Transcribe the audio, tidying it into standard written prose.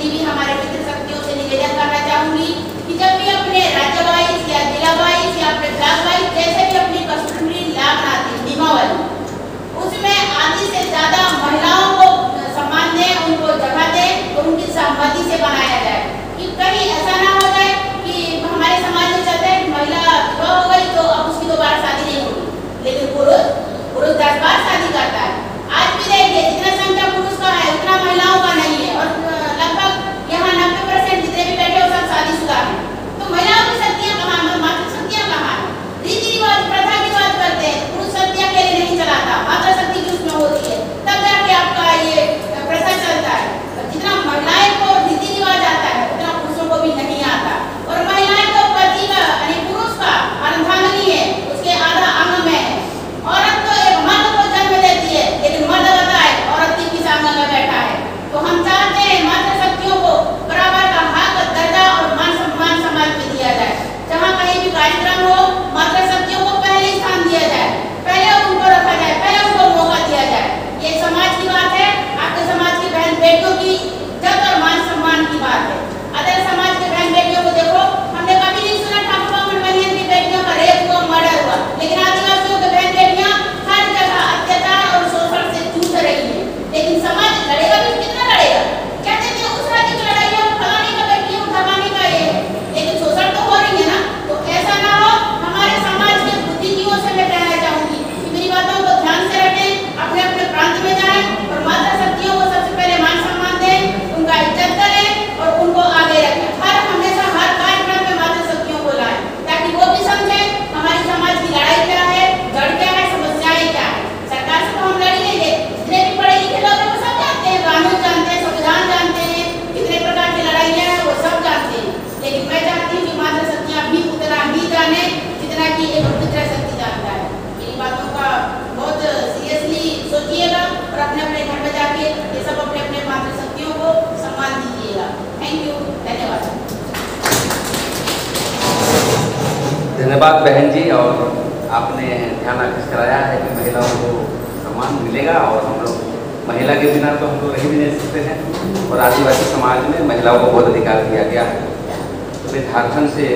जितनी भी हमारे मित्र शक्तियों से निवेदन करना चाहूंगी कि जब भी अपने राज्य वाइज या जिला वाइज या अपने ब्लॉक वाइज जैसे भी अपनी कस्टमरी लाभ आती है नियमावली, उसमें आधी से ज्यादा महिलाओं को सम्मान दें, उनको जगह दें, तो उनकी सहमति से बनाया जाए कि कहीं ऐसा ना हो जाए कि हमारे समाज में चलता है कि महिला विधवा हो गई तो अब उसकी दोबारा शादी नहीं होगी, लेकिन पुरुष 10 बार शादी करता है। आज भी देखिए जितना संख्या पुरुष का है उतना महिलाओं का नहीं है, और लगभग यहाँ 90% जितने भी बैठे हो सब शादीशुदा हैं। तो महिलाओं की शक्तियाँ कहाँ है, मातृ शक्तियाँ कहाँ है? रीति रिवाज प्रथा की बात करते हैं, पुरुष शक्ति अकेले नहीं चलाता, मातृ शक्ति भी उसमें होती है, तब जाके आपका ये प्रथा चलता है। जितना महिलाएं को रीति रिवाज आता है उतना पुरुषों को भी नहीं आता, और महिलाएं तो पति का यानी पुरुष का अर्धांगिनी है, उसके आधा अंग में है। औरत तो एक मर्द को जन्म देती है, लेकिन मर्द होता है औरत की किस अंग में बैठा है। तो हम चाहते हैं मातृ शक्तियों को बराबर का हक, दर्जा और मान सम्मान समाज में दिया जाए। जहाँ कहीं भी कार्यक्रम हो मातृ शक्तियों को पहले स्थान दिया जाए, पहले उनको रखा जाए, पहले उनको मौका दिया जाए। ये समाज की बात है, आपके समाज की बहन बेटियों की इज्जत और मान सम्मान की बात है। अदर समाज के बहन बेटियों को देखो, हमने कभी नहीं सुना ठाकुर बामन बनियान की बेटियों का रेप हुआ, मर्डर हुआ, लेकिन आदिवासियों की बहन बेटियां हर जगह अत्याचार और शोषण से जूझ रही है। लेकिन समाज लड़ेगा भी, कितना लड़ेगा? कहते थे उस राज्य की लड़ाई है, फलाने का बेटी है, धमाने का ये है, लेकिन शोषण तो हो रही है ना। तो ऐसा ना हो। हमारे समाज के बुद्धिजीवियों से मैं कहना चाहूंगी कि मेरी बातों को ध्यान से रखें, अपने अपने प्रांत में जाएं और मातृ शक्तियों को सबसे पहले मान सम्मान दें, उनका इज्जत करें और उनको आगे रखें। हमेशा हर कार्यक्रम में मातृ शक्तियों को लाएं, ताकि वो भी समझें हमारी समाज की लड़ाई क्या है, जड़ क्या है, समस्याएं क्या है। सरकार से तो हम लड़ लेंगे, जितने भी पढ़े लिखे लोग हैं वो सब जानते हैं, कानून जानते हैं, संविधान जानते हैं, कितने प्रकार की लड़ाइयाँ हैं वो सब जानते हैं। लेकिन मैं चाहती हूँ कि मातृ शक्तियाँ भी उतना ही जाने जितना कि एक पितृ शक्ति जानता है। मेरी बातों का बहुत सीरियसली सोचिएगा और अपने अपने घर में जाके ये सब अपने अपने मातृ शक्तियों को सम्मान दीजिएगा। थैंक यू, धन्यवाद। धन्यवाद बहन जी, और आपने ध्यान आकर्षित कराया है कि महिलाओं को सम्मान मिलेगा, और हम लोग महिला के बिना तो हम लोग रह भी नहीं सकते हैं, और आदिवासी समाज में महिलाओं को बहुत अधिकार दिया गया है। तो झारखंड से